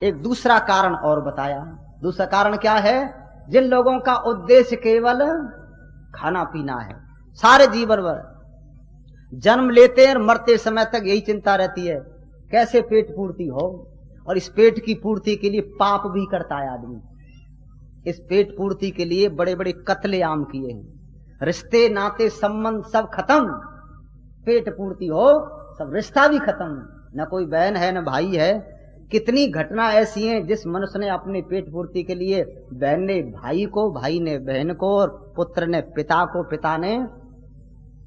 एक दूसरा कारण और बताया। दूसरा कारण क्या है? जिन लोगों का उद्देश्य केवल खाना पीना है, सारे जीवन भर जन्म लेते हैं और मरते समय तक यही चिंता रहती है कैसे पेट पूर्ति हो, और इस पेट की पूर्ति के लिए पाप भी करता है आदमी। इस पेट पूर्ति के लिए बड़े बड़े कत्लेआम किए हैं, रिश्ते नाते संबंध सब खत्म। पेट पूर्ति हो सब रिश्ता भी खत्म, न कोई बहन है न भाई है। कितनी घटना ऐसी हैं जिस मनुष्य ने अपने पेट पूर्ति के लिए, बहन ने भाई को, भाई ने बहन को, और पुत्र ने पिता को, पिता ने,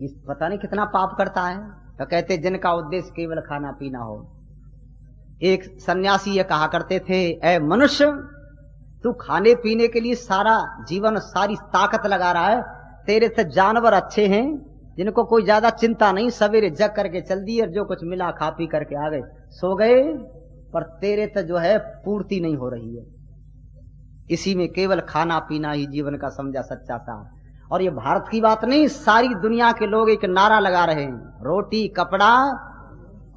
इस पता नहीं कितना पाप करता है। तो कहते जिनका उद्देश्य केवल खाना पीना हो। एक सन्यासी ये कहा करते थे, ऐ मनुष्य तू खाने पीने के लिए सारा जीवन सारी ताकत लगा रहा है, तेरे से जानवर अच्छे हैं जिनको कोई ज्यादा चिंता नहीं, सवेरे जग करके चल दिए और जो कुछ मिला खा पी करके आ गए, सो गए, पर तेरे तो जो है पूर्ति नहीं हो रही है। इसी में केवल खाना पीना ही जीवन का समझा सच्चा सार। और ये भारत की बात नहीं, सारी दुनिया के लोग एक नारा लगा रहे हैं, रोटी कपड़ा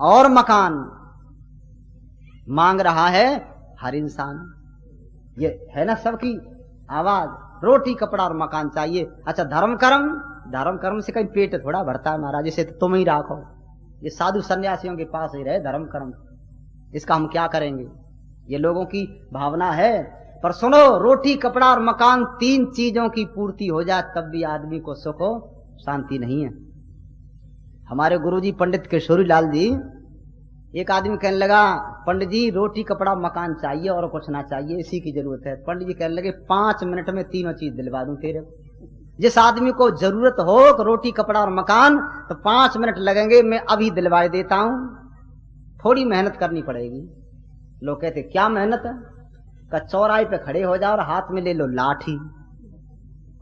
और मकान मांग रहा है हर इंसान। ये है ना सबकी आवाज, रोटी कपड़ा और मकान चाहिए। अच्छा धर्म कर्म, धर्म कर्म से कहीं पेट थोड़ा भरता है महाराज, इसे तुम ही राखो। ये साधु सन्यासियों के पास ही रहे धर्म कर्म, इसका हम क्या करेंगे? ये लोगों की भावना है। पर सुनो, रोटी कपड़ा और मकान, तीन चीजों की पूर्ति हो जाए तब भी आदमी को सुख हो शांति नहीं है। हमारे गुरुजी पंडित किशोरीलाल जी, एक आदमी कहने लगा, पंडित जी रोटी कपड़ा मकान चाहिए और कुछ ना चाहिए, इसी की जरूरत है। पंडित जी कहने लगे 5 मिनट में तीनों चीज दिलवा दूं तेरे। जिस आदमी को जरूरत हो रोटी कपड़ा और मकान, तो 5 मिनट लगेंगे, मैं अभी दिलवाए देता हूं। थोड़ी मेहनत करनी पड़ेगी। लोग कहते क्या मेहनत है? का चौराहे पे खड़े हो जाओ और हाथ में ले लो लाठी,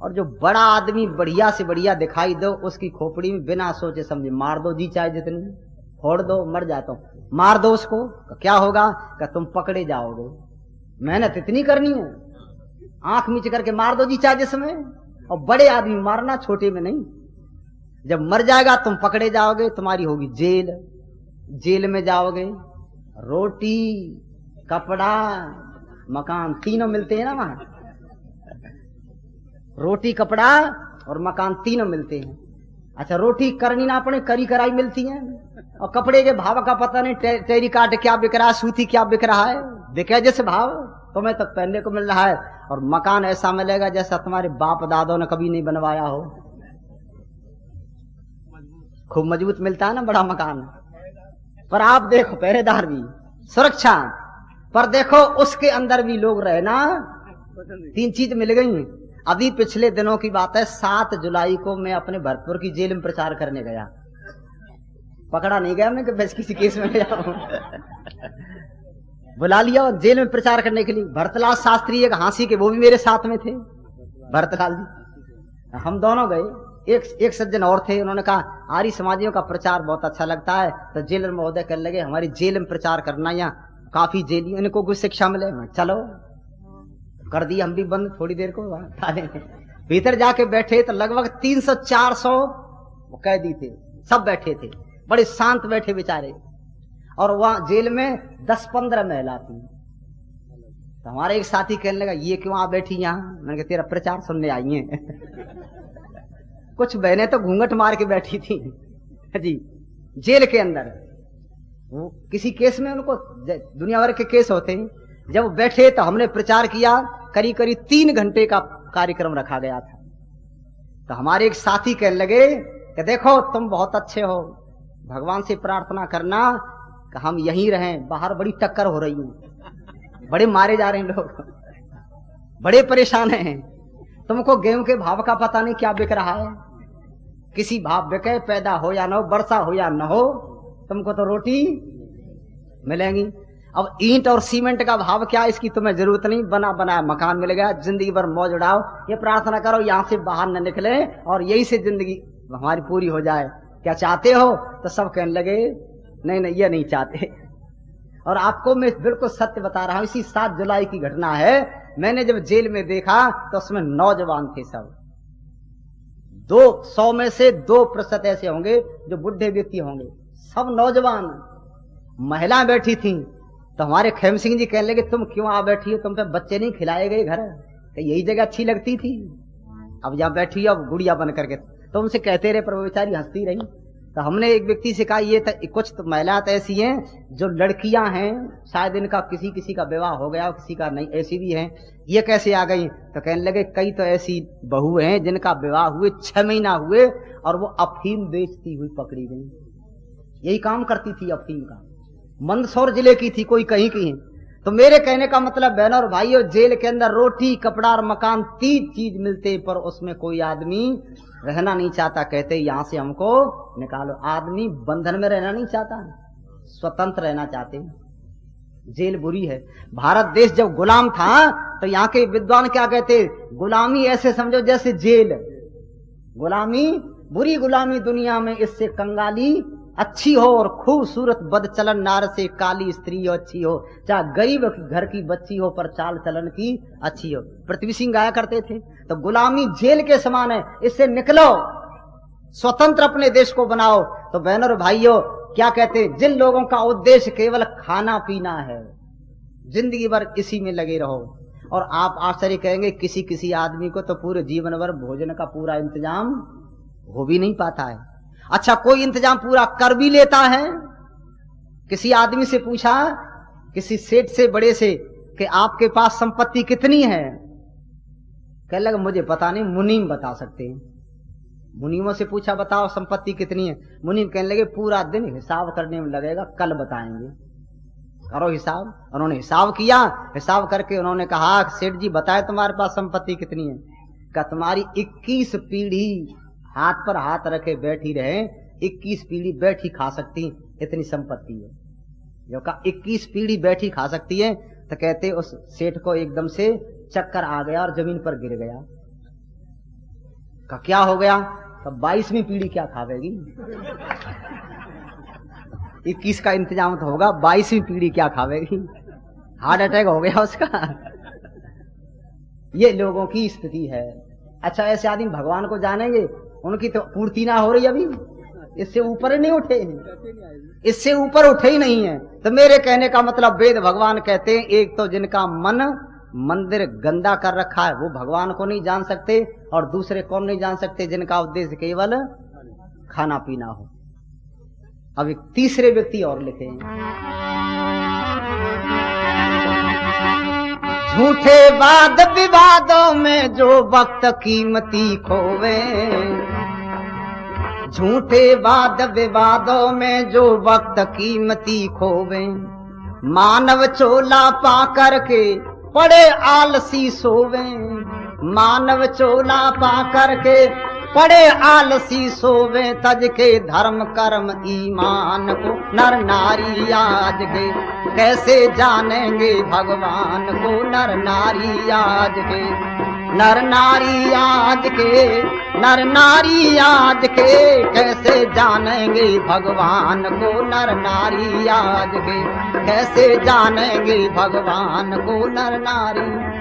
और जो बड़ा आदमी बढ़िया से बढ़िया दिखाई दो उसकी खोपड़ी में बिना सोचे समझे मार दो, जी चाहे जितनी, फोड़ दो, मर जाता हूं, मार दो उसको। क्या होगा? का तुम पकड़े जाओगे। मेहनत इतनी करनी है, आंख मीच करके मार दो जी चाहे जिसमें। और बड़े आदमी मारना, छोटे में नहीं। जब मर जाएगा तुम पकड़े जाओगे, तुम्हारी होगी जेल, जेल में जाओगे। रोटी कपड़ा मकान तीनों मिलते हैं ना वहां, रोटी कपड़ा और मकान तीनों मिलते हैं। अच्छा रोटी करनी ना पड़े, करी कराई मिलती है, और कपड़े के भाव का पता नहीं, टेरिकाट क्या बिक रहा है, सूती क्या बिक रहा है, बिके जैसे भाव तुम्हें तक पहनने को मिल रहा है। और मकान ऐसा मिलेगा जैसा तुम्हारे बाप दादों ने कभी नहीं बनवाया हो, खूब मजबूत मिलता है ना बड़ा मकान। पर आप देखो पहरेदार भी, सुरक्षा, पर देखो उसके अंदर भी लोग रहे ना। 3 चीज मिल गई। अभी पिछले दिनों की बात है, 7 जुलाई को मैं अपने भरतपुर की जेल में प्रचार करने गया। पकड़ा नहीं गया मैं कि बस किसी केस में गया हूं। बुला लिया और जेल में प्रचार करने के लिए। भरतलाल शास्त्री एक हाँसी के, वो भी मेरे साथ में थे, भरतलाल जी। हम दोनों गए। एक सज्जन और थे, उन्होंने कहा आर्य समाजियों का प्रचार बहुत अच्छा लगता है। तो जेलर महोदय कहने लगे हमारी जेल में प्रचार करना, यहाँ काफी जेली इनको कुछ शिक्षा मिले। चलो कर दी, हम भी बंद थोड़ी देर को थाने में। भीतर जाके बैठे तो लगभग 300-400 कैदी थे, सब बैठे थे, बड़े शांत बैठे बेचारे। और वहां जेल में 10-15 महिला थी। तो हमारा एक साथी कहने लगा ये क्यों आ बैठी यहाँ? मैंने कहा तेरा प्रचार सुनने आई है। कुछ बहनें तो घूंघट मार के बैठी थी जी जेल के अंदर। वो किसी केस में, उनको दुनिया भर के केस होते हैं। जब बैठे तो हमने प्रचार किया, करीब 3 घंटे का कार्यक्रम रखा गया था। तो हमारे एक साथी कहने लगे कि देखो तुम बहुत अच्छे हो, भगवान से प्रार्थना करना कि हम यहीं रहें, बाहर बड़ी टक्कर हो रही है, बड़े मारे जा रहे हैं लोग, बड़े परेशान हैं। तुमको गेहूं के भाव का पता नहीं क्या बिक रहा है, किसी भाव बिके, पैदा हो या न हो, वर्षा हो या न हो, तुमको तो रोटी मिलेंगी। अब ईंट और सीमेंट का भाव क्या, इसकी तुम्हें जरूरत नहीं, बना बनाया मकान मिल गया, जिंदगी भर मौज उड़ाओ। ये प्रार्थना करो यहां से बाहर न निकले और यही से जिंदगी हमारी पूरी हो जाए। क्या चाहते हो? तो सब कहने लगे नहीं नहीं ये नहीं चाहते। और आपको मैं बिल्कुल सत्य बता रहा हूं, इसी 7 जुलाई की घटना है। मैंने जब जेल में देखा तो उसमें नौजवान थे सब। 200 में से 2% ऐसे होंगे जो बुढ़े व्यक्ति होंगे, सब नौजवान। महिलाएं बैठी थी, तो हमारे खेम सिंह जी कहने लगे तुम क्यों आ बैठी हो, तुम पे बच्चे नहीं खिलाए गए घर, तो यही जगह अच्छी लगती थी, अब यहाँ बैठी हो अब गुड़िया बन करके। तो उनसे कहते रहे पर वो बेचारी हंसती रही। तो हमने एक व्यक्ति से कहा ये कुछ तो महिला तो ऐसी हैं जो लड़कियां हैं, शायद इनका किसी किसी का विवाह हो गया किसी का नहीं, ऐसी भी हैं, ये कैसे आ गई। तो कहने लगे कई तो ऐसी बहू हैं जिनका विवाह हुए 6 महीना हुए और वो अफीम बेचती हुई पकड़ी गई, यही काम करती थी अफीम का, मंदसौर जिले की थी, कोई कहीं की है। तो मेरे कहने का मतलब बहनों और भाइयों, जेल के अंदर रोटी कपड़ा और मकान 3 चीज मिलते, पर उसमें कोई आदमी रहना नहीं चाहता, कहते यहां से हमको निकालो। आदमी बंधन में रहना नहीं चाहता, स्वतंत्र रहना चाहते हैं। जेल बुरी है। भारत देश जब गुलाम था तो यहाँ के विद्वान क्या कहते, गुलामी ऐसे समझो जैसे जेल, गुलामी बुरी गुलामी दुनिया में, इससे कंगाली अच्छी हो और खूबसूरत बदचलन नार से काली स्त्री हो अच्छी हो, चाहे गरीब घर की बच्ची हो पर चाल चलन की अच्छी हो। पृथ्वी सिंह गाया करते थे। तो गुलामी जेल के समान है, इससे निकलो, स्वतंत्र अपने देश को बनाओ। तो बहनों और भाइयों क्या कहते, जिन लोगों का उद्देश्य केवल खाना पीना है, जिंदगी भर इसी में लगे रहो। और आप आश्चर्य करेंगे किसी किसी आदमी को तो पूरे जीवन भर भोजन का पूरा इंतजाम हो भी नहीं पाता है। अच्छा, कोई इंतजाम पूरा कर भी लेता है। किसी आदमी से पूछा, किसी सेठ से बड़े से, कि आपके पास संपत्ति कितनी है, कहने लगा मुझे पता नहीं, मुनीम बता सकते हैं। मुनीमों से पूछा बताओ संपत्ति कितनी है, मुनीम कहने लगे पूरा दिन हिसाब करने में लगेगा, कल बताएंगे, करो हिसाब। उन्होंने हिसाब किया, हिसाब करके उन्होंने कहा सेठ जी बताए तुम्हारे पास संपत्ति कितनी है। क्या तुम्हारी 21 पीढ़ी हाथ पर हाथ रखे बैठी रहे, 21 पीढ़ी बैठी खा सकती, इतनी संपत्ति है। जो का 21 पीढ़ी बैठी खा सकती है, तो कहते उस सेठ को एकदम से चक्कर आ गया और जमीन पर गिर गया। का क्या हो गया, तो 22वीं पीढ़ी क्या खावेगी, 21 का इंतजाम तो होगा, 22वीं पीढ़ी क्या खावेगी, हार्ट अटैक हो गया उसका। ये लोगों की स्थिति है। अच्छा, ऐसे आदमी भगवान को जानेंगे, उनकी तो पूर्ति ना हो रही, अभी इससे ऊपर ही नहीं उठे, इससे ऊपर उठे ही नहीं है। तो मेरे कहने का मतलब वेद भगवान कहते हैं, एक तो जिनका मन मंदिर गंदा कर रखा है वो भगवान को नहीं जान सकते, और दूसरे कौन नहीं जान सकते, जिनका उद्देश्य केवल खाना पीना हो। अब एक तीसरे व्यक्ति और लिखे हैं, झूठे वाद विवादों में जो वक्त कीमती खोवे, झूठे वाद विवादों में जो वक्त कीमती खोवे, मानव चोला पा करके पड़े आलसी सोवे, मानव चोला पा करके पड़े आलसी सोवे, तज के धर्म कर्म ईमान को नर नारी आज के, कैसे जानेंगे भगवान को नर नारी आज के, नर नारी आज के, नर नारी आज के, कैसे जानेंगे भगवान को नर नारी आज के, कैसे जानेंगे भगवान को नर नारी।